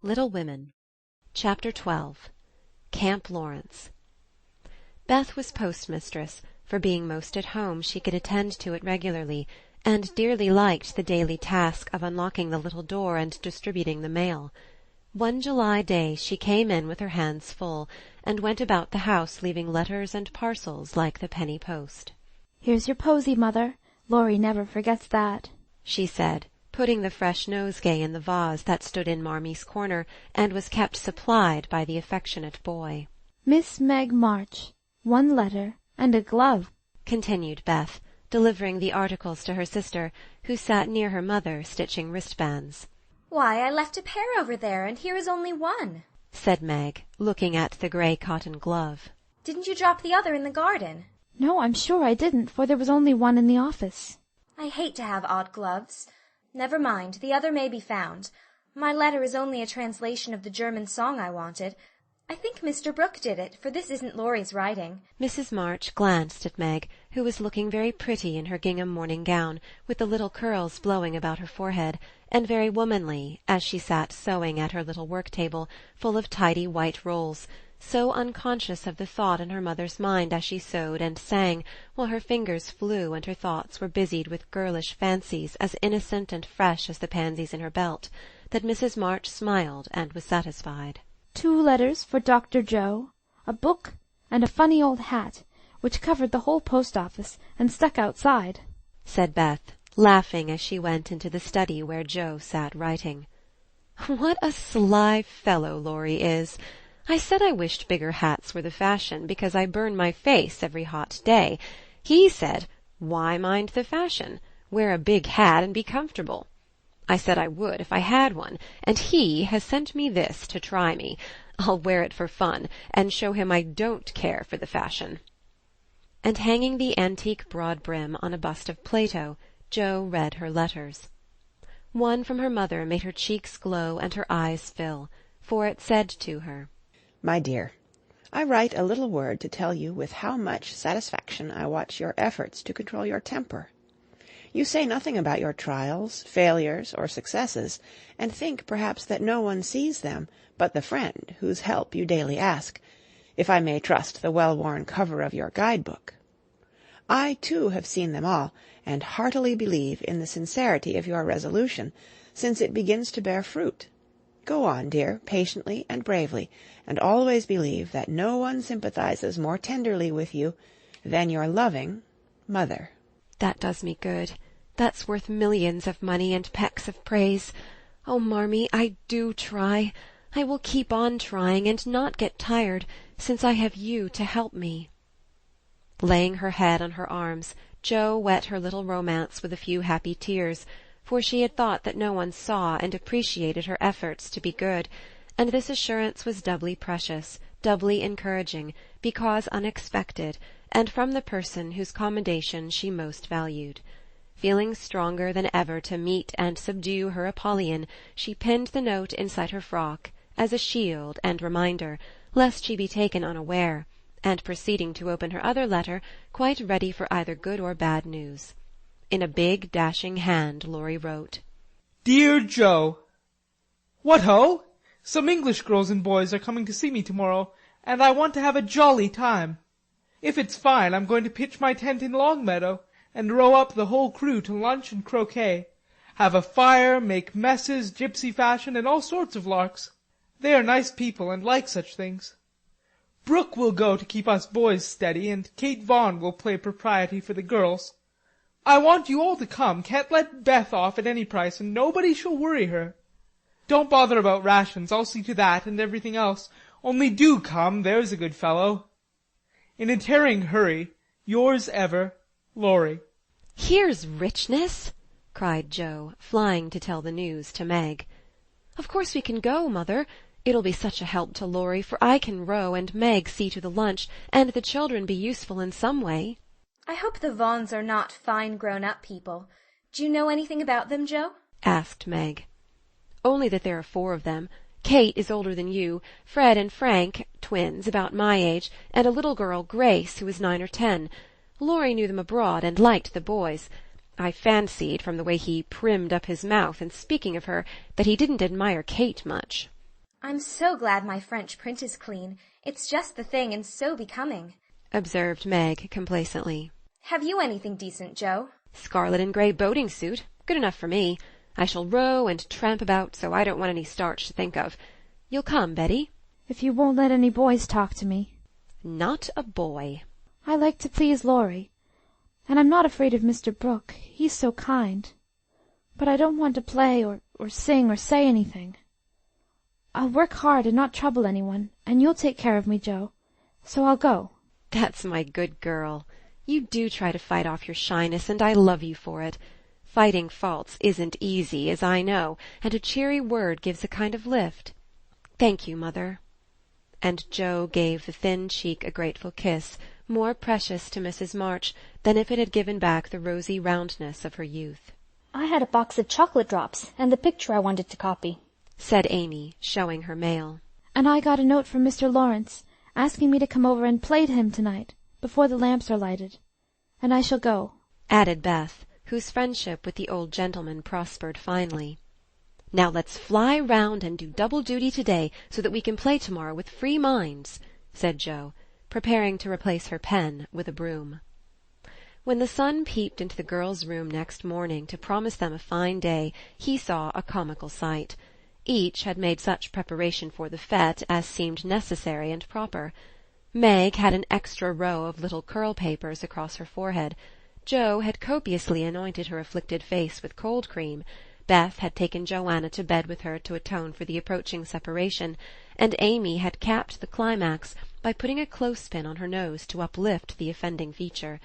Little Women. Chapter 12. Camp Laurence. Beth was postmistress, for being most at home she could attend to it regularly, and dearly liked the daily task of unlocking the little door and distributing the mail. One July day she came in with her hands full, and went about the house leaving letters and parcels like the penny post. "Here's your posy, Mother. Laurie never forgets that," she said, putting the fresh nosegay in the vase that stood in Marmie's corner and was kept supplied by the affectionate boy. "Miss Meg March, one letter and a glove," continued Beth, delivering the articles to her sister, who sat near her mother stitching wristbands. "Why, I left a pair over there, and here is only one," said Meg, looking at the grey cotton glove. "Didn't you drop the other in the garden?" "No, I'm sure I didn't, for there was only one in the office." "I hate to have odd gloves. Never mind, the other may be found. My letter is only a translation of the German song I wanted. I think Mr. Brooke did it, for this isn't Laurie's writing." Mrs. March glanced at Meg, who was looking very pretty in her gingham morning gown, with the little curls blowing about her forehead, and very womanly, as she sat sewing at her little work-table, full of tidy white rolls, so unconscious of the thought in her mother's mind as she sewed and sang, while her fingers flew and her thoughts were busied with girlish fancies as innocent and fresh as the pansies in her belt, that Mrs. March smiled and was satisfied. "2 letters for Dr. Joe, a book, and a funny old hat, which covered the whole post-office and stuck outside," said Beth, laughing as she went into the study where Joe sat writing. "What a sly fellow Laurie is! I said I wished bigger hats were the fashion, because I burn my face every hot day. He said, 'Why mind the fashion? Wear a big hat and be comfortable.' I said I would if I had one, and he has sent me this to try me. I'll wear it for fun, and show him I don't care for the fashion." And hanging the antique broad brim on a bust of Plato, Jo read her letters. One from her mother made her cheeks glow and her eyes fill, for it said to her, "My dear, I write a little word to tell you with how much satisfaction I watch your efforts to control your temper. You say nothing about your trials, failures, or successes, and think perhaps that no one sees them but the friend whose help you daily ask, if I may trust the well-worn cover of your guide-book. I, too, have seen them all, and heartily believe in the sincerity of your resolution, since it begins to bear fruit. Go on, dear, patiently and bravely, and always believe that no one sympathizes more tenderly with you than your loving mother." "That does me good. That's worth millions of money and pecks of praise. Oh, Marmie, I do try. I will keep on trying and not get tired, since I have you to help me." Laying her head on her arms, Jo wet her little romance with a few happy tears, for she had thought that no one saw and appreciated her efforts to be good, and this assurance was doubly precious, doubly encouraging, because unexpected, and from the person whose commendation she most valued. Feeling stronger than ever to meet and subdue her Apollyon, she pinned the note inside her frock, as a shield and reminder, lest she be taken unaware, and proceeding to open her other letter, quite ready for either good or bad news. In a big, dashing hand Laurie wrote, "Dear Joe, what ho! Some English girls and boys are coming to see me tomorrow, and I want to have a jolly time. If it's fine, I'm going to pitch my tent in Longmeadow, and row up the whole crew to lunch and croquet, have a fire, make messes, gypsy fashion, and all sorts of larks. They are nice people, and like such things. Brooke will go to keep us boys steady, and Kate Vaughan will play propriety for the girls. I want you all to come, can't let Beth off at any price, and nobody shall worry her. Don't bother about rations, I'll see to that and everything else, only do come, there's a good fellow. In a tearing hurry, yours ever, Laurie." "Here's richness!" cried Jo, flying to tell the news to Meg. "Of course we can go, Mother. It'll be such a help to Laurie, for I can row and Meg see to the lunch, and the children be useful in some way." "I hope the Vaughans are not fine grown-up people. Do you know anything about them, Jo?" asked Meg. "Only that there are 4 of them. Kate is older than you, Fred and Frank, twins, about my age, and a little girl, Grace, who is 9 or 10. Laurie knew them abroad, and liked the boys. I fancied, from the way he primmed up his mouth in speaking of her, that he didn't admire Kate much." I'm so glad my French print is clean. It's just the thing and so becoming," observed Meg complacently. "Have you anything decent, Joe?" Scarlet and grey boating suit. Good enough for me. I shall row and tramp about, so I don't want any starch to think of. You'll come, Betty?" If you won't let any boys talk to me. Not a boy. I like to please Laurie. And I'm not afraid of Mr. Brooke. He's so kind. But I don't want to play or sing or say anything. I'll work hard and not trouble anyone, and you'll take care of me, Joe. So I'll go." That's my good girl. You do try to fight off your shyness, and I love you for it. Fighting faults isn't easy, as I know, and a cheery word gives a kind of lift. Thank you, Mother. And Joe gave the thin cheek a grateful kiss, more precious to Mrs. March than if it had given back the rosy roundness of her youth. "I had a box of chocolate drops, and the picture I wanted to copy," said Amy, showing her mail. "And I got a note from Mr. Laurence, asking me to come over and play to him tonight, before the lamps are lighted. And I shall go," added Beth, whose friendship with the old gentleman prospered finely. "Now let's fly round and do double duty today, so that we can play tomorrow with free minds," said Joe, preparing to replace her pen with a broom. When the sun peeped into the girls' room next morning to promise them a fine day, he saw a comical sight. Each had made such preparation for the fete as seemed necessary and proper. Meg had an extra row of little curl-papers across her forehead. Joe had copiously anointed her afflicted face with cold cream. Beth had taken Joanna to bed with her to atone for the approaching separation, and Amy had capped the climax by putting a clothespin on her nose to uplift the offending feature.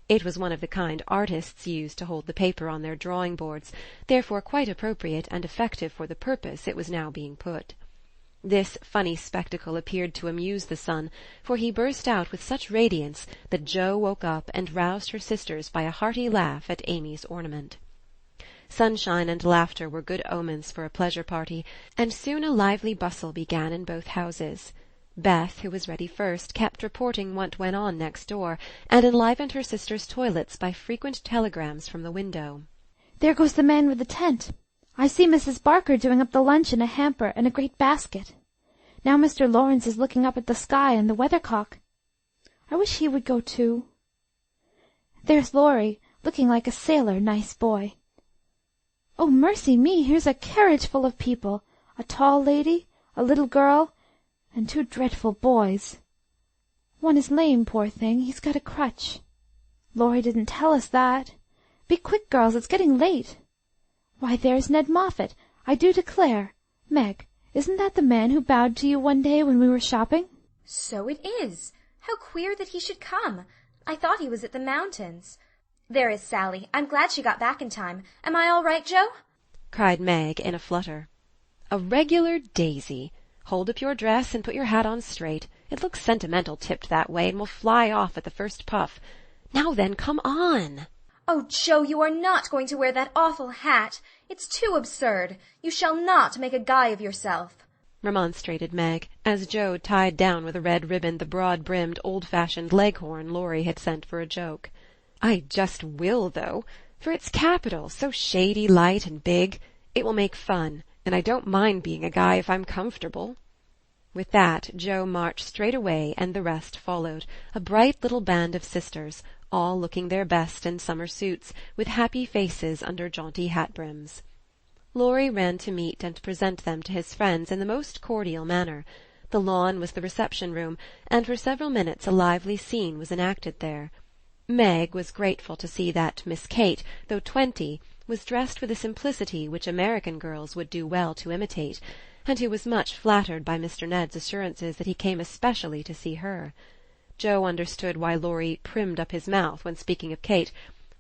It was one of the kind artists use to hold the paper on their drawing-boards, therefore quite appropriate and effective for the purpose it was now being put. This funny spectacle appeared to amuse the son, for he burst out with such radiance that Joe woke up and roused her sisters by a hearty laugh at Amy's ornament. Sunshine and laughter were good omens for a pleasure party, and soon a lively bustle began in both houses. Beth, who was ready first, kept reporting what went on next door, and enlivened her sisters' toilets by frequent telegrams from the window. "There goes the man with the tent. I see Mrs. Barker doing up the lunch in a hamper and a great basket. Now Mr. Laurence is looking up at the sky and the weathercock. I wish he would go too. There's Laurie, looking like a sailor, nice boy. Oh, mercy me, here's a carriage full of people, a tall lady, a little girl, and 2 dreadful boys. One is lame, poor thing, he's got a crutch. Laurie didn't tell us that. Be quick, girls, it's getting late. Why, there's Ned Moffat, I do declare. Meg, isn't that the man who bowed to you one day when we were shopping?" "So it is. How queer that he should come. I thought he was at the mountains. There is Sally. I'm glad she got back in time. Am I all right, Joe?" cried Meg in a flutter. "A regular daisy. Hold up your dress and put your hat on straight. It looks sentimental tipped that way, and will fly off at the first puff. Now then, come on." "Oh, Joe, you are not going to wear that awful hat. It's too absurd. You shall not make a guy of yourself," remonstrated Meg, as Joe tied down with a red ribbon the broad-brimmed, old-fashioned leghorn Laurie had sent for a joke. "I just will, though, for it's capital, so shady, light, and big. It will make fun, and I don't mind being a guy if I'm comfortable." With that, Joe marched straight away, and the rest followed, a bright little band of sisters, all looking their best in summer suits, with happy faces under jaunty hat-brims. Laurie ran to meet and present them to his friends in the most cordial manner. The lawn was the reception-room, and for several minutes a lively scene was enacted there. Meg was grateful to see that Miss Kate, though 20, was dressed with a simplicity which American girls would do well to imitate, and who was much flattered by Mr. Ned's assurances that he came especially to see her. Joe understood why Laurie primmed up his mouth when speaking of Kate,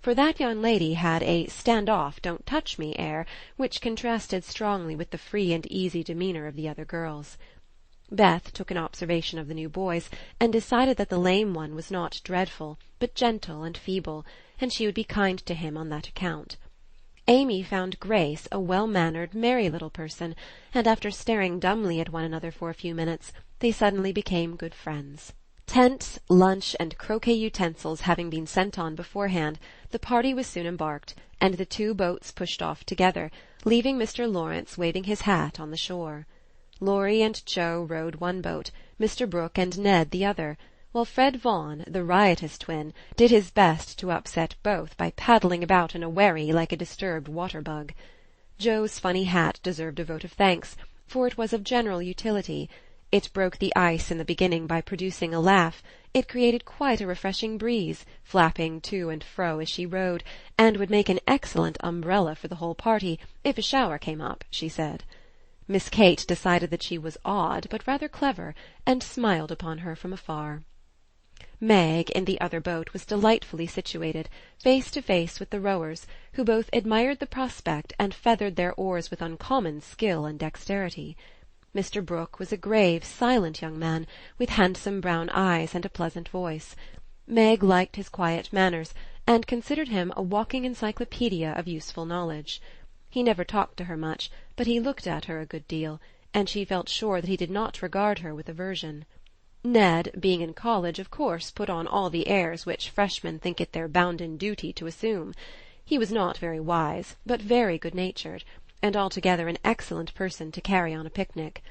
for that young lady had a stand-off, don't-touch-me air, which contrasted strongly with the free and easy demeanour of the other girls. Beth took an observation of the new boys, and decided that the lame one was not dreadful, but gentle and feeble, and she would be kind to him on that account. Amy found Grace a well-mannered, merry little person, and after staring dumbly at one another for a few minutes, they suddenly became good friends. Tents, lunch, and croquet utensils having been sent on beforehand, the party was soon embarked, and the 2 boats pushed off together, leaving Mr. Laurence waving his hat on the shore. Laurie and Joe rowed one boat, Mr. Brooke and Ned the other, while Fred Vaughan, the riotous twin, did his best to upset both by paddling about in a wherry like a disturbed water-bug. Joe's funny hat deserved a vote of thanks, for it was of general utility. It broke the ice in the beginning by producing a laugh. It created quite a refreshing breeze, flapping to and fro as she rowed, and would make an excellent umbrella for the whole party, if a shower came up, she said. Miss Kate decided that she was odd, but rather clever, and smiled upon her from afar. Meg, in the other boat, was delightfully situated, face to face with the rowers, who both admired the prospect and feathered their oars with uncommon skill and dexterity. Mr. Brooke was a grave, silent young man, with handsome brown eyes and a pleasant voice. Meg liked his quiet manners, and considered him a walking encyclopaedia of useful knowledge. He never talked to her much, but he looked at her a good deal, and she felt sure that he did not regard her with aversion. Ned, being in college, of course put on all the airs which freshmen think it their bounden duty to assume. He was not very wise, but very good-natured, and altogether an excellent person to carry on a picnic.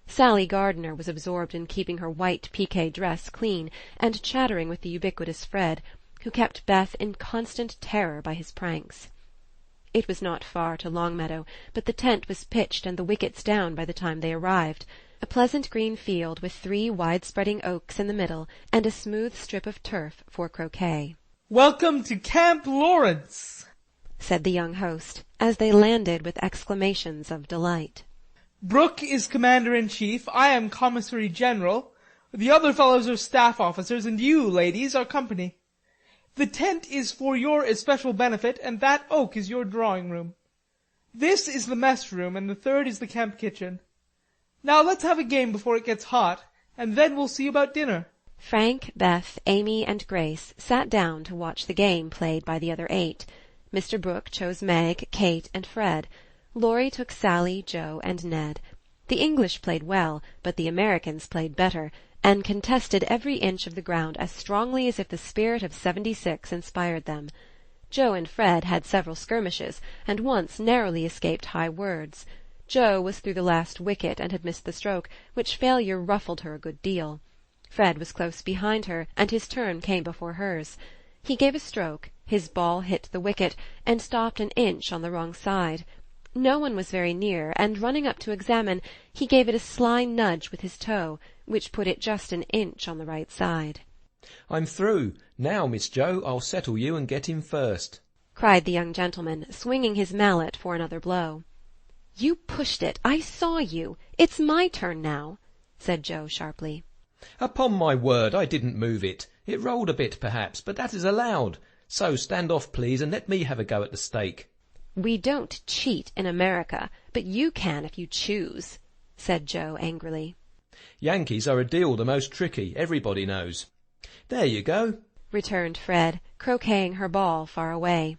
Sally Gardner was absorbed in keeping her white piqué dress clean, and chattering with the ubiquitous Fred, who kept Beth in constant terror by his pranks. It was not far to Longmeadow, but the tent was pitched and the wickets down by the time they arrived. A pleasant green field with 3 wide-spreading oaks in the middle, and a smooth strip of turf for croquet. "Welcome to Camp Laurence," said the young host, as they landed with exclamations of delight. "Brooke is commander-in-chief, I am commissary-general, the other fellows are staff officers, and you, ladies, are company. The tent is for your especial benefit, and that oak is your drawing-room. This is the mess-room, and the third is the camp kitchen. Now let's have a game before it gets hot, and then we'll see about dinner." Frank, Beth, Amy, and Grace sat down to watch the game played by the other 8. Mr. Brooke chose Meg, Kate, and Fred. Laurie took Sally, Joe, and Ned. The English played well, but the Americans played better, and contested every inch of the ground as strongly as if the spirit of '76 inspired them. Joe and Fred had several skirmishes, and once narrowly escaped high words. Joe was through the last wicket and had missed the stroke, which failure ruffled her a good deal. Fred was close behind her, and his turn came before hers. He gave a stroke, his ball hit the wicket, and stopped an inch on the wrong side. No one was very near, and running up to examine, he gave it a sly nudge with his toe, which put it just an inch on the right side. "I'm through. Now, Miss Joe, I'll settle you and get him first," cried the young gentleman, swinging his mallet for another blow. "You pushed it. I saw you. It's my turn now," said Joe sharply. "Upon my word, I didn't move it. It rolled a bit, perhaps, but that is allowed. So stand off, please, and let me have a go at the stake." "We don't cheat in America, but you can if you choose," said Joe angrily. "Yankees are a deal the most tricky, everybody knows. There you go," returned Fred, croqueting her ball far away.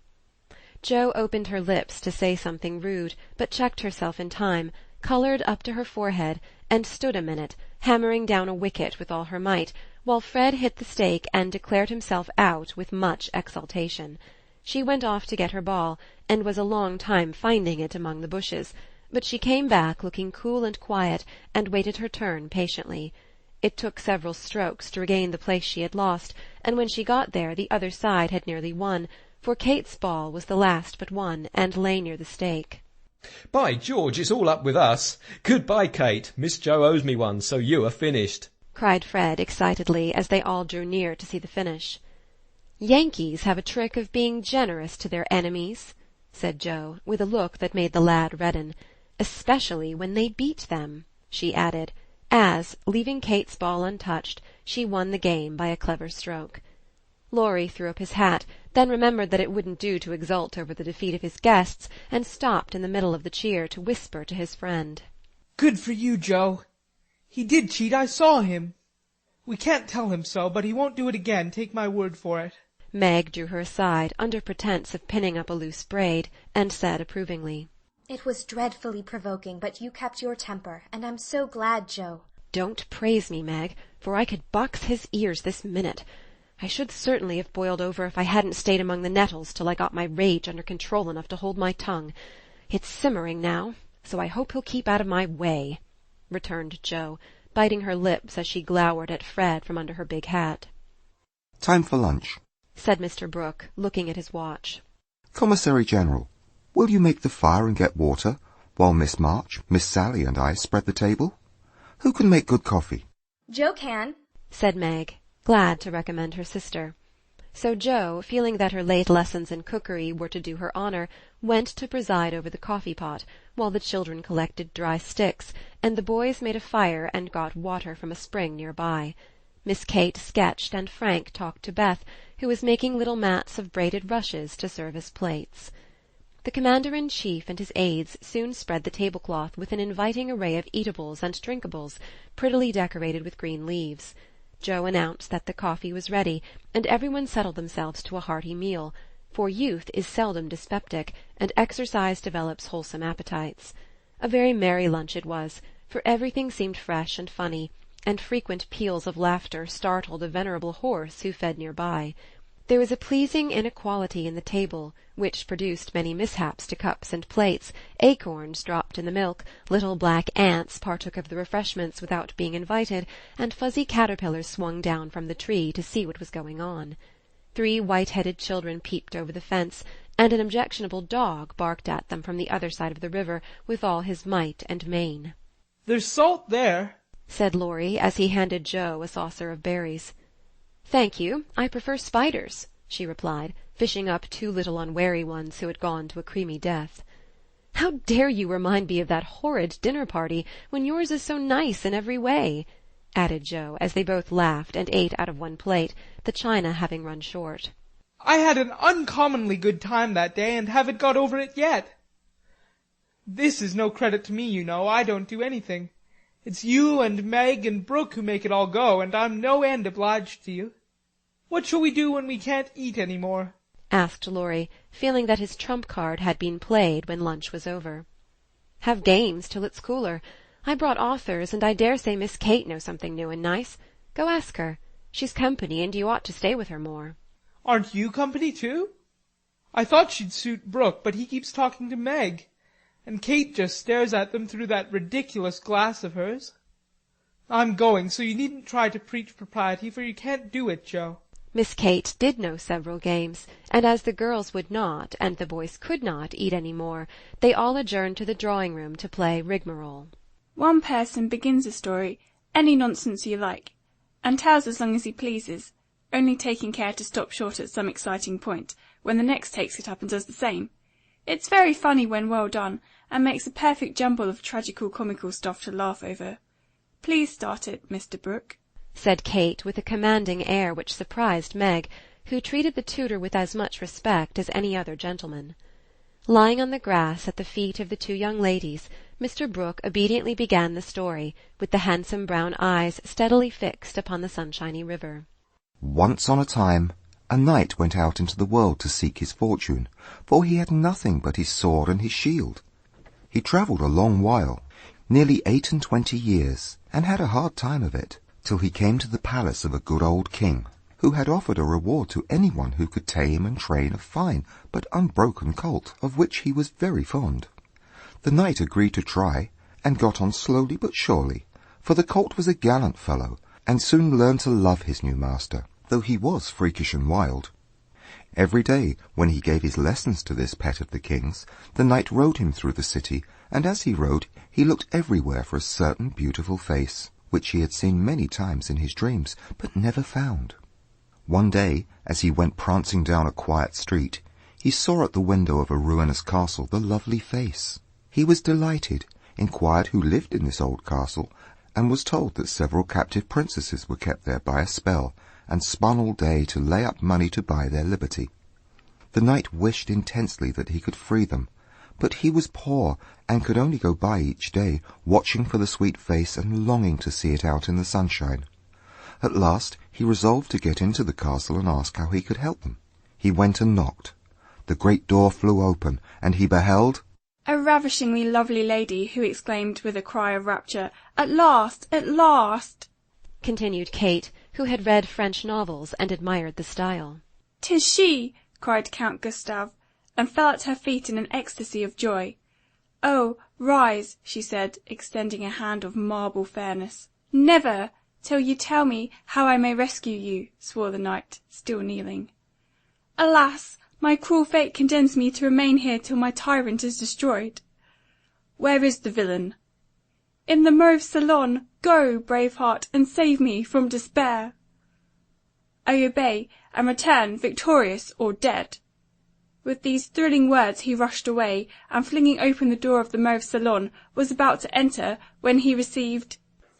Joe opened her lips to say something rude, but checked herself in time, coloured up to her forehead, and stood a minute, hammering down a wicket with all her might, while Fred hit the stake and declared himself out with much exultation. She went off to get her ball, and was a long time finding it among the bushes, but she came back looking cool and quiet, and waited her turn patiently. It took several strokes to regain the place she had lost, and when she got there the other side had nearly won, for Kate's ball was the last but one, and lay near the stake. "By George, it's all up with us. Goodbye, Kate. Miss Joe owes me one, so you are finished," cried Fred excitedly, as they all drew near to see the finish. "Yankees have a trick of being generous to their enemies," said Joe, with a look that made the lad redden. "Especially when they beat them," she added, as, leaving Kate's ball untouched, she won the game by a clever stroke. Laurie threw up his hat, then remembered that it wouldn't do to exult over the defeat of his guests, and stopped in the middle of the cheer to whisper to his friend. "Good for you, Joe. He did cheat, I saw him. We can't tell him so, but he won't do it again, take my word for it." Meg drew her aside, under pretence of pinning up a loose braid, and said approvingly, "It was dreadfully provoking, but you kept your temper, and I'm so glad, Joe." "Don't praise me, Meg, for I could box his ears this minute. I should certainly have boiled over if I hadn't stayed among the nettles till I got my rage under control enough to hold my tongue. It's simmering now, so I hope he'll keep out of my way." returned Jo, biting her lips as she glowered at Fred from under her big hat. Time for lunch, said Mr. Brooke, looking at his watch. Commissary General, will you make the fire and get water, while Miss March, Miss Sally, and I spread the table? Who can make good coffee? Jo can, said Meg, glad to recommend her sister. So Jo, feeling that her late lessons in cookery were to do her honour, went to preside over the coffee-pot, while the children collected dry sticks, and the boys made a fire and got water from a spring near by. Miss Kate sketched, and Frank talked to Beth, who was making little mats of braided rushes to serve as plates. The commander-in-chief and his aides soon spread the tablecloth with an inviting array of eatables and drinkables, prettily decorated with green leaves. Jo announced that the coffee was ready, and everyone settled themselves to a hearty meal, for youth is seldom dyspeptic, and exercise develops wholesome appetites. A very merry lunch it was, for everything seemed fresh and funny, and frequent peals of laughter startled a venerable horse who fed near by. There was a pleasing inequality in the table, which produced many mishaps to cups and plates. Acorns dropped in the milk, little black ants partook of the refreshments without being invited, and fuzzy caterpillars swung down from the tree to see what was going on. 3 white-headed children peeped over the fence, and an objectionable dog barked at them from the other side of the river with all his might and main. "There's salt there," said Laurie, as he handed Jo a saucer of berries. "Thank you, I prefer spiders," she replied, fishing up 2 little unwary ones who had gone to a creamy death. "How dare you remind me of that horrid dinner-party, when yours is so nice in every way?" added Jo, as they both laughed and ate out of one plate, the china having run short. "I had an uncommonly good time that day, and haven't got over it yet. This is no credit to me, you know, I don't do anything. It's you and Meg and Brooke who make it all go, and I'm no end obliged to you. What shall we do when we can't eat any more?" asked Laurie, feeling that his trump-card had been played when lunch was over. "Have games till it's cooler. I brought authors, and I dare say Miss Kate knows something new and nice. Go ask her. She's company, and you ought to stay with her more." "Aren't you company too? I thought she'd suit Brooke, but he keeps talking to Meg, and Kate just stares at them through that ridiculous glass of hers. I'm going, so you needn't try to preach propriety, for you can't do it, Jo." Miss Kate did know several games, and as the girls would not, and the boys could not, eat any more, they all adjourned to the drawing-room to play rigmarole. One person begins a story, any nonsense you like, and tells as long as he pleases, only taking care to stop short at some exciting point, when the next takes it up and does the same. It's very funny when well done, and makes a perfect jumble of tragical-comical stuff to laugh over. Please start it, Mr. Brooke," said Kate, with a commanding air which surprised Meg, who treated the tutor with as much respect as any other gentleman. Lying on the grass at the feet of the 2 young ladies, Mr. Brooke obediently began the story, with the handsome brown eyes steadily fixed upon the sunshiny river. Once on a time, a knight went out into the world to seek his fortune, for he had nothing but his sword and his shield. He travelled a long while, nearly 28 years, and had a hard time of it, till he came to the palace of a good old king, who had offered a reward to anyone who could tame and train a fine but unbroken colt, of which he was very fond. The knight agreed to try, and got on slowly but surely, for the colt was a gallant fellow, and soon learned to love his new master, though he was freakish and wild. Every day, when he gave his lessons to this pet of the king's, the knight rode him through the city, and as he rode, he looked everywhere for a certain beautiful face, which he had seen many times in his dreams, but never found. One day, as he went prancing down a quiet street, he saw at the window of a ruinous castle the lovely face. He was delighted, inquired who lived in this old castle, and was told that several captive princesses were kept there by a spell, and spun all day to lay up money to buy their liberty. The knight wished intensely that he could free them, but he was poor, and could only go by each day, watching for the sweet face and longing to see it out in the sunshine. At last he resolved to get into the castle and ask how he could help them. He went and knocked. The great door flew open, and he beheld a ravishingly lovely lady, who exclaimed with a cry of rapture, "At last! At last!" continued Kate, who had read French novels and admired the style. "'Tis she!" cried Count Gustave, and fell at her feet in an ecstasy of joy. "Oh, Rise, she said, extending a hand of marble fairness. Never, till you tell me how I may rescue you, swore the knight, still kneeling. Alas, my cruel fate condemns me to remain here till my tyrant is destroyed. Where is the villain? In the Mauve Salon. Go, brave heart, and save me from despair. I obey, and return victorious or dead. With these thrilling words he rushed away, and flinging open the door of the Mauve Salon, was about to enter, when he received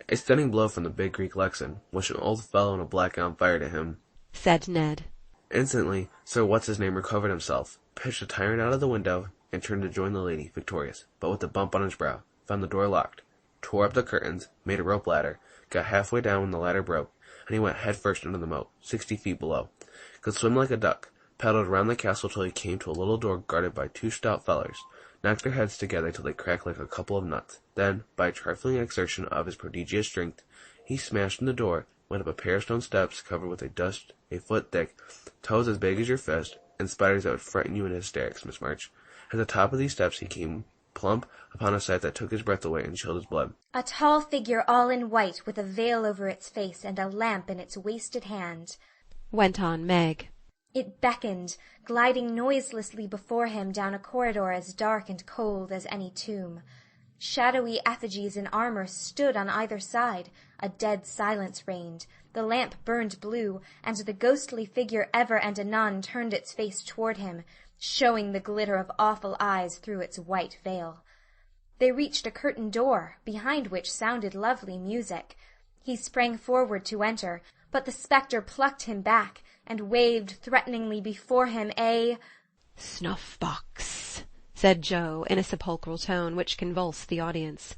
a stunning blow from the big Greek Lexan, which an old fellow in a black gown fired at him, said Ned. Instantly, Sir What's-his-name recovered himself, pitched the tyrant out of the window, and turned to join the lady, victorious, but with a bump on his brow, found the door locked, tore up the curtains, made a rope ladder, got halfway down when the ladder broke, and he went head-first into the moat, 60 feet below, could swim like a duck, paddled round the castle till he came to a little door guarded by 2 stout fellers, knocked their heads together till they cracked like a couple of nuts. Then, by a trifling exertion of his prodigious strength, he smashed in the door, went up a pair of stone steps covered with a dust a foot thick, toes as big as your fist, and spiders that would frighten you into hysterics, Miss March. At the top of these steps he came plump upon a sight that took his breath away and chilled his blood. A tall figure all in white, with a veil over its face and a lamp in its wasted hand, went on Meg. It beckoned, gliding noiselessly before him down a corridor as dark and cold as any tomb. Shadowy effigies in armor stood on either side, a dead silence reigned, the lamp burned blue, and the ghostly figure ever and anon turned its face toward him, showing the glitter of awful eyes through its white veil. They reached a curtained door, behind which sounded lovely music. He sprang forward to enter, but the spectre plucked him back, and waved threateningly before him a snuff-box, said Joe, in a sepulchral tone which convulsed the audience.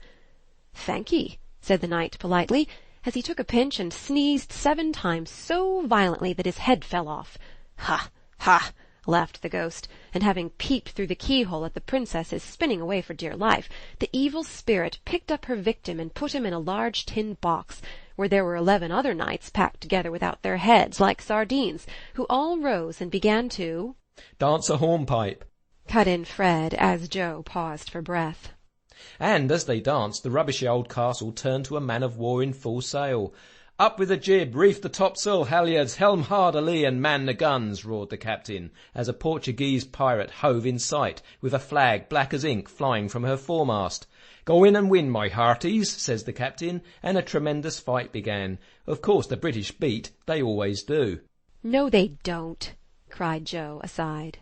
Thank'ee, said the knight politely, as he took a pinch and sneezed 7 times so violently that his head fell off. Ha! Ha! laughed the ghost, and having peeped through the keyhole at the princess's spinning away for dear life, the evil spirit picked up her victim and put him in a large tin box, where there were 11 other knights packed together without their heads, like sardines, who all rose and began to dance a hornpipe, cut in Fred, as Joe paused for breath. And as they danced, the rubbishy old castle turned to a man-of-war in full sail. Up with the jib, reef the topsail halyards, helm hard alee, and man the guns, roared the captain, as a Portuguese pirate hove in sight, with a flag black as ink flying from her foremast. Go in and win, my hearties, says the captain, and a tremendous fight began. Of course the British beat, they always do. No, they don't, cried Joe, aside.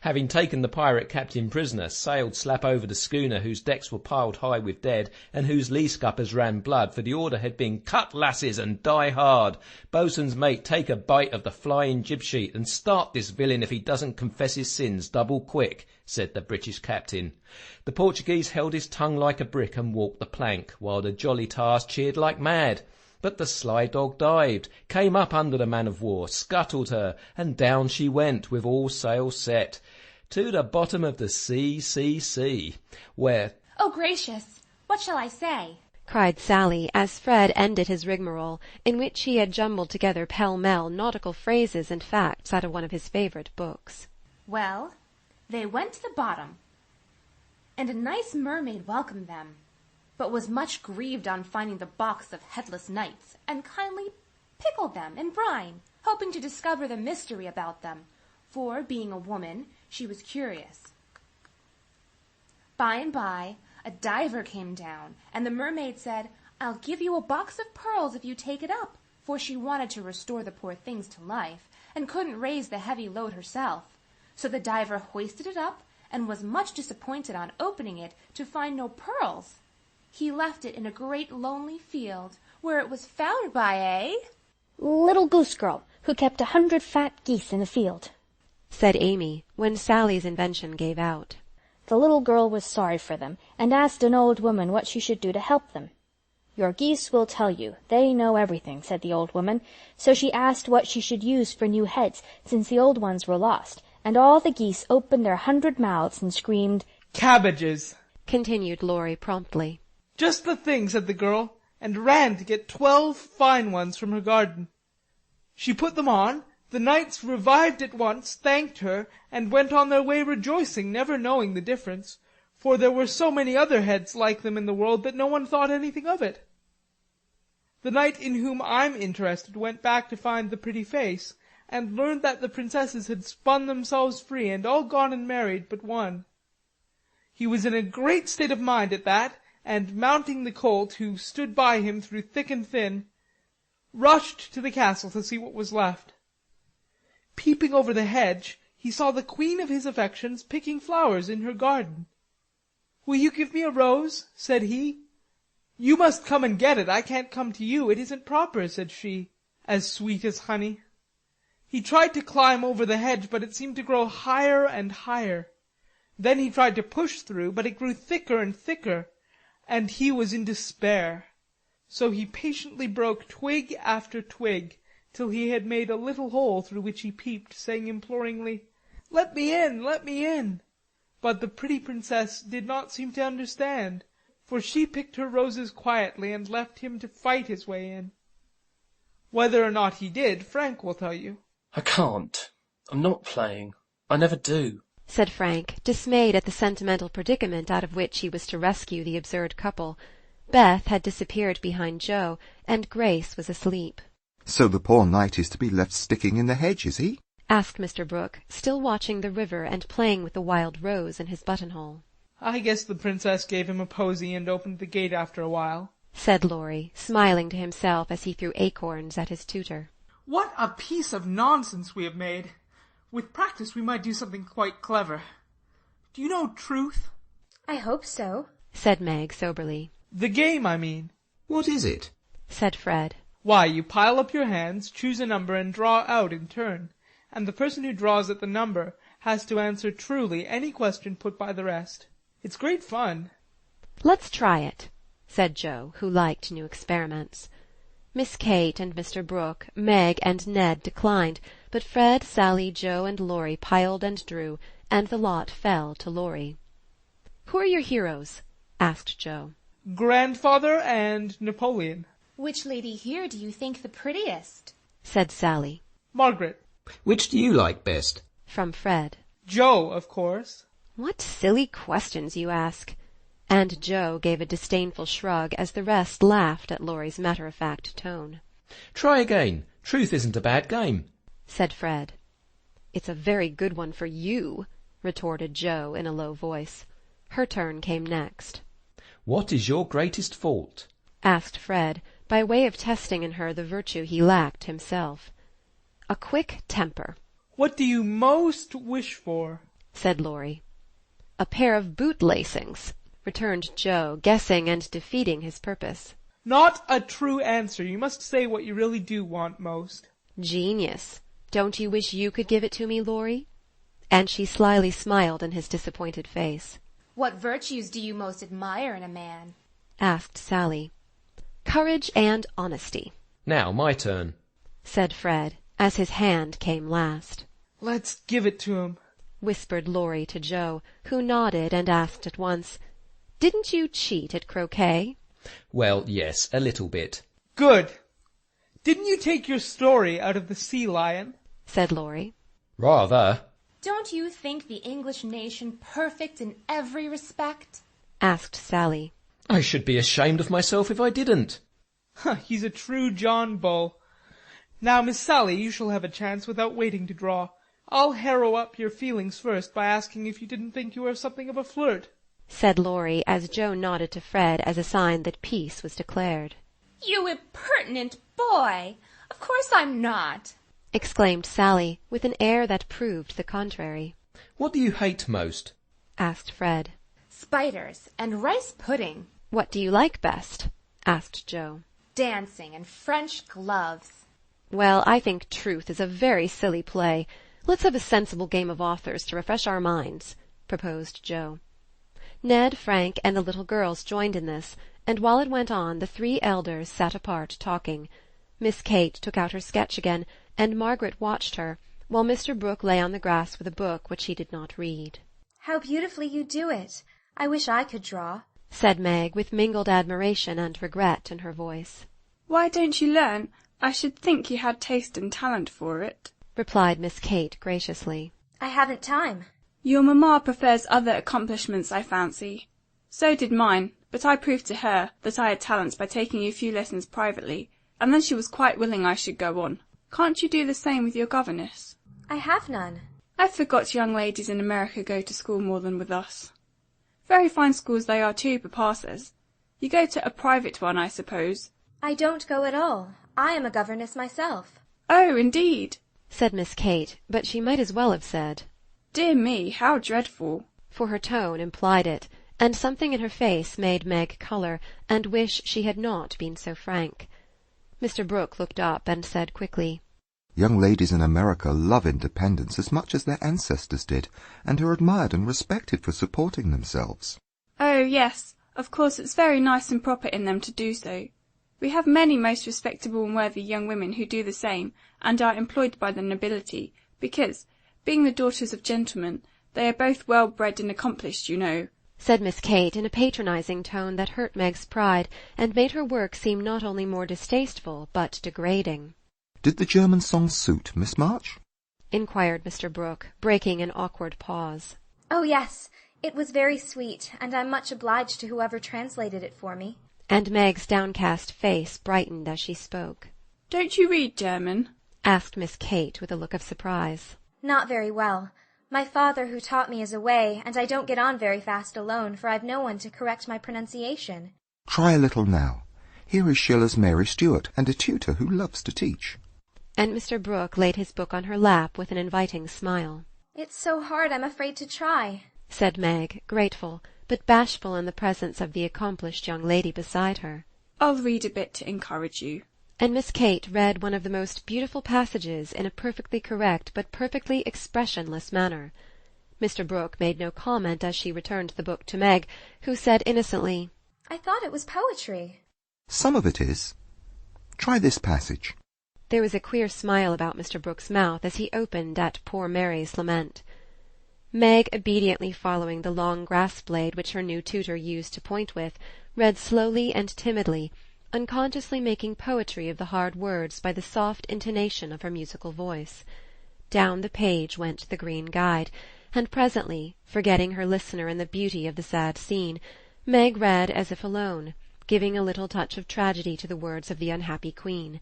Having taken the pirate captain prisoner, sailed slap over the schooner whose decks were piled high with dead, and whose lee scuppers ran blood, for the order had been cut lasses and die hard. Boatswain's mate, take a bite of the flying jib sheet, and start this villain if he doesn't confess his sins double quick, said the British captain. The Portuguese held his tongue like a brick and walked the plank, while the jolly tars cheered like mad. But the sly dog dived, came up under the man-of-war, scuttled her, and down she went, with all sail set, to the bottom of the sea, where— "Oh, gracious! What shall I say?" cried Sally, as Fred ended his rigmarole, in which he had jumbled together pell-mell nautical phrases and facts out of one of his favourite books. "Well, they went to the bottom, and a nice mermaid welcomed them, but was much grieved on finding the box of headless knights, and kindly pickled them in brine, hoping to discover the mystery about them, for, being a woman, she was curious. By and by, a diver came down, and the mermaid said, 'I'll give you a box of pearls if you take it up,' for she wanted to restore the poor things to life, and couldn't raise the heavy load herself. So the diver hoisted it up, and was much disappointed on opening it to find no pearls. He left it in a great lonely field, where it was found by a little goose girl who kept 100 fat geese in the field," said Amy, when Sally's invention gave out. "The little girl was sorry for them, and asked an old woman what she should do to help them. 'Your geese will tell you. They know everything,' said the old woman. So she asked what she should use for new heads, since the old ones were lost, and all the geese opened their 100 mouths and screamed, 'Cabbages,' continued Laurie promptly. "Just the thing," said the girl, and ran to get 12 fine ones from her garden. She put them on, the knights revived at once, thanked her, and went on their way rejoicing, never knowing the difference, for there were so many other heads like them in the world that no one thought anything of it. The knight in whom I'm interested went back to find the pretty face, and learned that the princesses had spun themselves free and all gone and married but one. He was in a great state of mind at that, and mounting the colt, who stood by him through thick and thin, rushed to the castle to see what was left. Peeping over the hedge, he saw the queen of his affections picking flowers in her garden. "Will you give me a rose?" said he. "You must come and get it, I can't come to you, it isn't proper," said she, as sweet as honey. He tried to climb over the hedge, but it seemed to grow higher and higher. Then he tried to push through, but it grew thicker and thicker, and he was in despair. So he patiently broke twig after twig, till he had made a little hole through which he peeped, saying imploringly, "Let me in, let me in." But the pretty princess did not seem to understand, for she picked her roses quietly and left him to fight his way in. Whether or not he did, Frank will tell you. "I can't. I'm not playing. I never do," said Frank, dismayed at the sentimental predicament out of which he was to rescue the absurd couple. Beth had disappeared behind Joe, and Grace was asleep. "So the poor knight is to be left sticking in the hedge, is he?" asked Mr. Brooke, still watching the river and playing with the wild rose in his buttonhole. "I guess the princess gave him a posy and opened the gate after a while," said Laurie, smiling to himself as he threw acorns at his tutor. "What a piece of nonsense we have made! With practice we might do something quite clever. Do you know truth?" "I hope so," said Meg soberly. "The game, I mean." "What is it?" said Fred. "Why, you pile up your hands, choose a number, and draw out in turn, and the person who draws at the number has to answer truly any question put by the rest. It's great fun." "Let's try it," said Joe, who liked new experiments. Miss Kate and Mr. Brooke, Meg and Ned declined, but Fred, Sally, Joe, and Laurie piled and drew, and the lot fell to Laurie. "Who are your heroes?" asked Joe. "Grandfather and Napoleon." Which lady here do you think the prettiest? said Sally. "Margaret." "Which do you like best?" from Fred. "Joe, of course." "What silly questions you ask!" And Joe gave a disdainful shrug as the rest laughed at Laurie's matter-of-fact tone. "Try again. Truth isn't a bad game," said Fred. "It's a very good one for you," retorted Joe in a low voice. Her turn came next. "What is your greatest fault?" asked Fred, by way of testing in her the virtue he lacked himself. "A quick temper." "What do you most wish for?" said Laurie. "A pair of boot-lacings," returned Joe, guessing and defeating his purpose. "Not a true answer. You must say what you really do want most." "Genius. Don't you wish you could give it to me, Laurie?" And she slyly smiled in his disappointed face. What virtues do you most admire in a man? asked Sally. "Courage and honesty," "Now my turn," said Fred, as his hand came last. "Let's give it to him," whispered Laurie to Joe, who nodded and asked at once, "Didn't you cheat at croquet?" "Well, yes, a little bit." "Good. Didn't you take your story out of the Sea Lion?" said Laurie. "Rather." Don't you think the English nation perfect in every respect? asked Sally. "I should be ashamed of myself if I didn't." He's a true John Bull. Now, Miss Sally, you shall have a chance without waiting to draw. I'll harrow up your feelings first by asking if you didn't think you were something of a flirt," said Laurie, as Joe nodded to Fred as a sign that peace was declared. You impertinent boy! Of course I'm not, exclaimed Sally, with an air that proved the contrary. "What do you hate most?" asked Fred. Spiders and rice pudding. What do you like best? asked Joe. Dancing and French gloves. Well, I think truth is a very silly play. Let's have a sensible game of authors to refresh our minds, proposed Joe. Ned, Frank, and the little girls joined in this, and while it went on, the three elders sat apart talking. Miss Kate took out her sketch again, and Margaret watched her, while Mr. Brooke lay on the grass with a book which he did not read. How beautifully you do it! I wish I could draw, said Meg, with mingled admiration and regret in her voice. Why don't you learn? I should think you had taste and talent for it, replied Miss Kate graciously. I haven't time. Your mamma prefers other accomplishments, I fancy. So did mine, but I proved to her that I had talent by taking a few lessons privately, and then she was quite willing I should go on. Can't you do the same with your governess? I have none. I forgot young ladies in America go to school more than with us. Very fine schools they are too, papa says. You go to a private one, I suppose? I don't go at all. I am a governess myself. Oh, indeed, said Miss Kate, but she might as well have said, Dear me, how dreadful, for her tone implied it, and something in her face made Meg colour and wish she had not been so frank. Mr. Brooke looked up and said quickly, Young ladies in America love independence as much as their ancestors did, and are admired and respected for supporting themselves. Oh, yes, of course it's very nice and proper in them to do so. We have many most respectable and worthy young women who do the same, and are employed by the nobility, because, being the daughters of gentlemen, they are both well bred and accomplished, you know, said Miss Kate in a patronizing tone that hurt Meg's pride, and made her work seem not only more distasteful, but degrading. Did the German song suit, Miss March? inquired Mr. Brooke, breaking an awkward pause. Oh, yes, it was very sweet, and I'm much obliged to whoever translated it for me. And Meg's downcast face brightened as she spoke. Don't you read German? asked Miss Kate with a look of surprise. Not very well. My father who taught me is away, and I don't get on very fast alone, for I've no one to correct my pronunciation. Try a little now. Here is Schiller's Mary Stuart, and a tutor who loves to teach. And Mr. Brooke laid his book on her lap with an inviting smile. It's so hard I'm afraid to try, said Meg, grateful, but bashful in the presence of the accomplished young lady beside her. I'll read a bit to encourage you. And Miss Kate read one of the most beautiful passages in a perfectly correct but perfectly expressionless manner. Mr. Brooke made no comment as she returned the book to Meg, who said innocently, I thought it was poetry. Some of it is. Try this passage. There was a queer smile about Mr. Brooke's mouth as he opened at poor Mary's lament. Meg, obediently following the long grass-blade which her new tutor used to point with, read slowly and timidly, unconsciously making poetry of the hard words by the soft intonation of her musical voice. Down the page went the green guide, and presently, forgetting her listener in the beauty of the sad scene, Meg read as if alone, giving a little touch of tragedy to the words of the unhappy queen.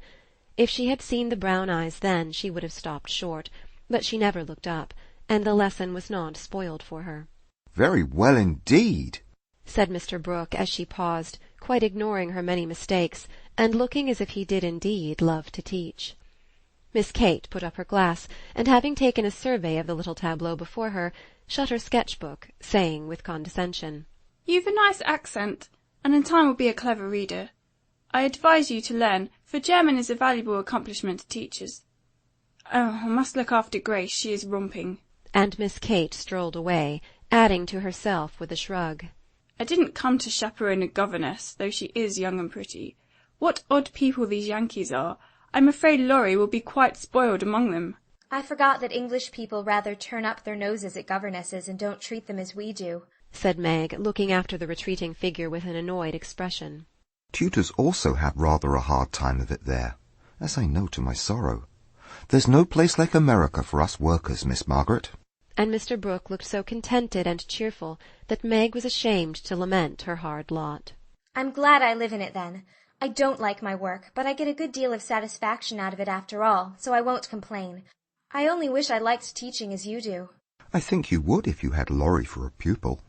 If she had seen the brown eyes then, she would have stopped short, but she never looked up, and the lesson was not spoiled for her. Very well indeed, said Mr. Brooke as she paused, quite ignoring her many mistakes, and looking as if he did indeed love to teach. Miss Kate put up her glass, and having taken a survey of the little tableau before her, shut her sketch-book, saying with condescension, You've a nice accent, and in time will be a clever reader. I advise you to learn, for German is a valuable accomplishment to teachers. Oh, I must look after Grace, she is romping. And Miss Kate strolled away, adding to herself with a shrug, I didn't come to chaperone a governess, though she is young and pretty. What odd people these Yankees are. I'm afraid Laurie will be quite spoiled among them. I forgot that English people rather turn up their noses at governesses and don't treat them as we do, said Meg, looking after the retreating figure with an annoyed expression. Tutors also have rather a hard time of it there, as I know to my sorrow. There's no place like America for us workers, Miss Margaret. And Mr. Brooke looked so contented and cheerful that Meg was ashamed to lament her hard lot. I'm glad I live in it, then. I don't like my work, but I get a good deal of satisfaction out of it after all, so I won't complain. I only wish I liked teaching as you do. I think you would if you had Laurie for a pupil.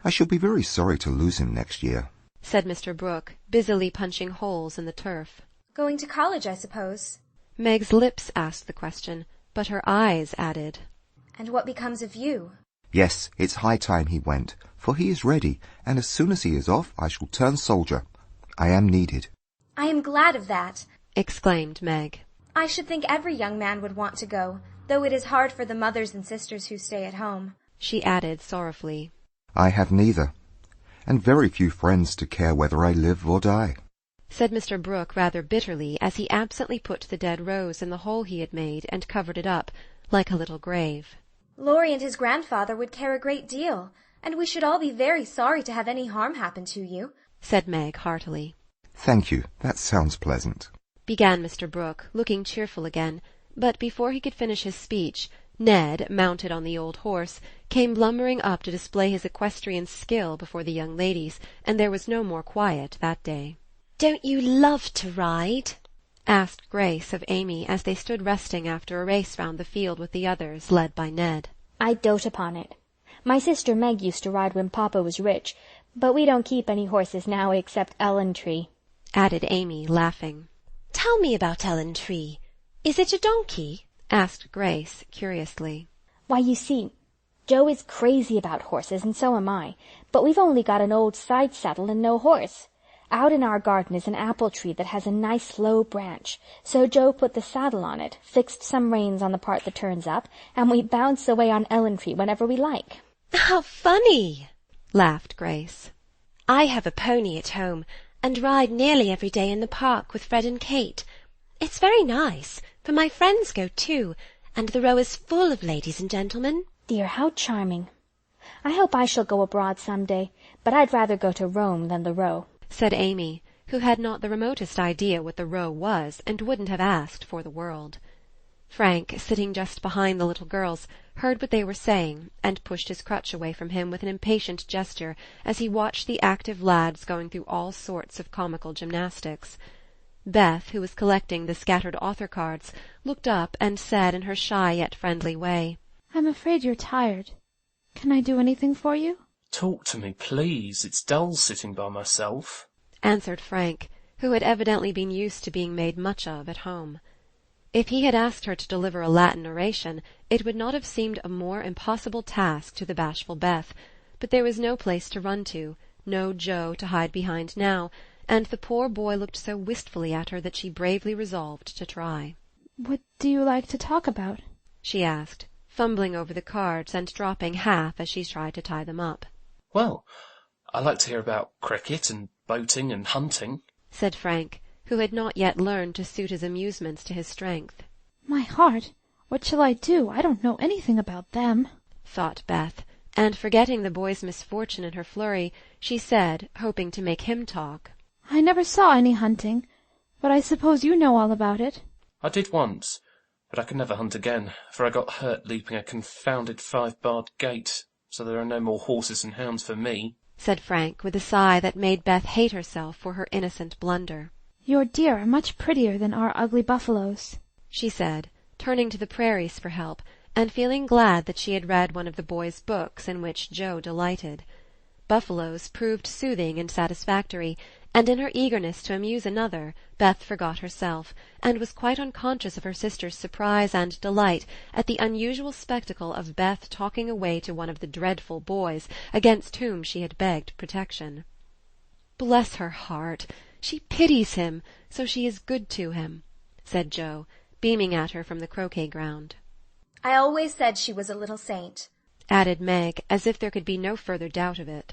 I shall be very sorry to lose him next year, said Mr. Brooke, busily punching holes in the turf. Going to college, I suppose? Meg's lips asked the question, but her eyes added, And what becomes of you? Yes, it's high time he went, for he is ready, and as soon as he is off I shall turn soldier. I am needed. I am glad of that, exclaimed Meg. I should think every young man would want to go, though it is hard for the mothers and sisters who stay at home, she added sorrowfully. I have neither, and very few friends to care whether I live or die, said Mr. Brooke rather bitterly as he absently put the dead rose in the hole he had made and covered it up, like a little grave. Laurie and his grandfather would care a great deal, and we should all be very sorry to have any harm happen to you, said Meg heartily. Thank you, that sounds pleasant, began Mr. Brooke, looking cheerful again, but before he could finish his speech, Ned, mounted on the old horse, came lumbering up to display his equestrian skill before the young ladies, and there was no more quiet that day. "Don't you love to ride?" asked Grace of Amy as they stood resting after a race round the field with the others, led by Ned. I dote upon it. My sister Meg used to ride when Papa was rich, but we don't keep any horses now except Ellen-Tree," added Amy, laughing. "Tell me about Ellen-Tree. Is it a donkey?" asked Grace, curiously. "Why, you see, Joe is crazy about horses, and so am I, but we've only got an old side saddle and no horse. Out in our garden is an apple tree that has a nice low branch, so Joe put the saddle on it, fixed some reins on the part that turns up, and we bounce away on Ellen-Tree whenever we like." "How funny!" laughed Grace. "I have a pony at home, and ride nearly every day in the park with Fred and Kate. It's very nice, for my friends go too, and the Row is full of ladies and gentlemen." Dear, how charming. I hope I shall go abroad some day, but I'd rather go to Rome than the Row," said Amy, who had not the remotest idea what the Row was, and wouldn't have asked for the world. Frank, sitting just behind the little girls, heard what they were saying, and pushed his crutch away from him with an impatient gesture as he watched the active lads going through all sorts of comical gymnastics. Beth, who was collecting the scattered author cards, looked up and said in her shy yet friendly way, "I'm afraid you're tired. Can I do anything for you?" "Talk to me, please. It's dull sitting by myself," answered Frank, who had evidently been used to being made much of at home. If he had asked her to deliver a Latin oration, it would not have seemed a more impossible task to the bashful Beth, but there was no place to run to, no Joe to hide behind now, and the poor boy looked so wistfully at her that she bravely resolved to try. "What do you like to talk about?" she asked, fumbling over the cards and dropping half as she tried to tie them up. "Well, I like to hear about cricket and boating and hunting," said Frank, who had not yet learned to suit his amusements to his strength. "My heart! What shall I do? I don't know anything about them," thought Beth, and forgetting the boy's misfortune in her flurry, she said, hoping to make him talk, "I never saw any hunting, but I suppose you know all about it." "I did once, but I could never hunt again, for I got hurt leaping a confounded 5-barred gate, so there are no more horses and hounds for me," said Frank, with a sigh that made Beth hate herself for her innocent blunder. "Your deer are much prettier than our ugly buffaloes," she said, turning to the prairies for help, and feeling glad that she had read one of the boys' books in which Joe delighted. Buffaloes proved soothing and satisfactory, and in her eagerness to amuse another, Beth forgot herself, and was quite unconscious of her sister's surprise and delight at the unusual spectacle of Beth talking away to one of the dreadful boys against whom she had begged protection. "Bless her heart! She pities him, so she is good to him," said Joe, beaming at her from the croquet ground. "I always said she was a little saint," added Meg, as if there could be no further doubt of it.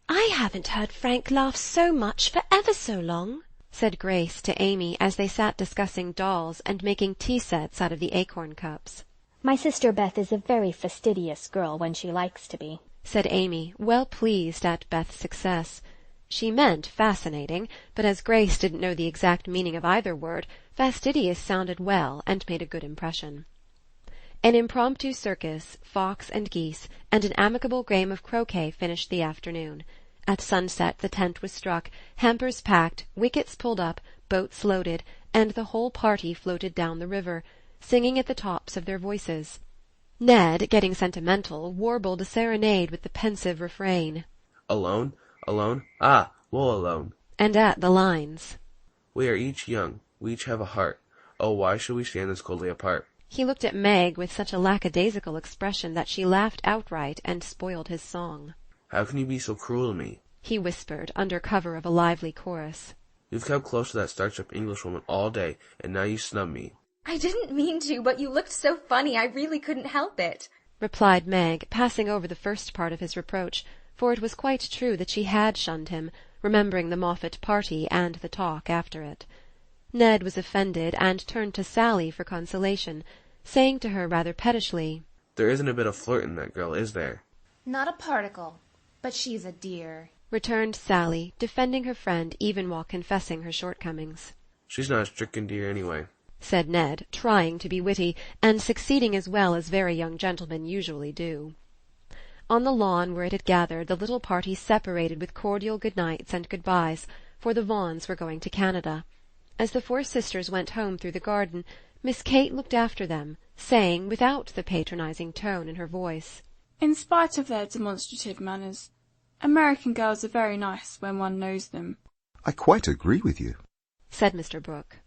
"I haven't heard Frank laugh so much for ever so long," said Grace to Amy as they sat discussing dolls and making tea-sets out of the acorn cups. "My sister Beth is a very fastidious girl when she likes to be," said Amy, well pleased at Beth's success. She meant fascinating, but as Grace didn't know the exact meaning of either word, fastidious sounded well and made a good impression. An impromptu circus, fox and geese, and an amicable game of croquet finished the afternoon. At sunset the tent was struck, hampers packed, wickets pulled up, boats loaded, and the whole party floated down the river, singing at the tops of their voices. Ned, getting sentimental, warbled a serenade with the pensive refrain, "Alone, alone, ah, woe alone," and at the lines, "We are each young, we each have a heart. Oh, why should we stand this coldly apart?" He looked at Meg with such a lackadaisical expression that she laughed outright and spoiled his song. "How can you be so cruel to me?" he whispered, under cover of a lively chorus. "You've kept close to that starched-up Englishwoman all day, and now you snub me." "I didn't mean to, but you looked so funny I really couldn't help it," replied Meg, passing over the first part of his reproach, for it was quite true that she had shunned him, remembering the Moffatt party and the talk after it. Ned was offended, and turned to Sally for consolation, saying to her rather pettishly, "There isn't a bit of flirt in that girl, is there?" "Not a particle, but she's a dear," returned Sally, defending her friend even while confessing her shortcomings. "She's not a stricken dear anyway," said Ned, trying to be witty, and succeeding as well as very young gentlemen usually do. On the lawn where it had gathered, the little party separated with cordial good-nights and good-byes, for the Vaughans were going to Canada. As the four sisters went home through the garden, Miss Kate looked after them, saying, without the patronizing tone in her voice, "In spite of their demonstrative manners, American girls are very nice when one knows them." "I quite agree with you," said Mr. Brooke.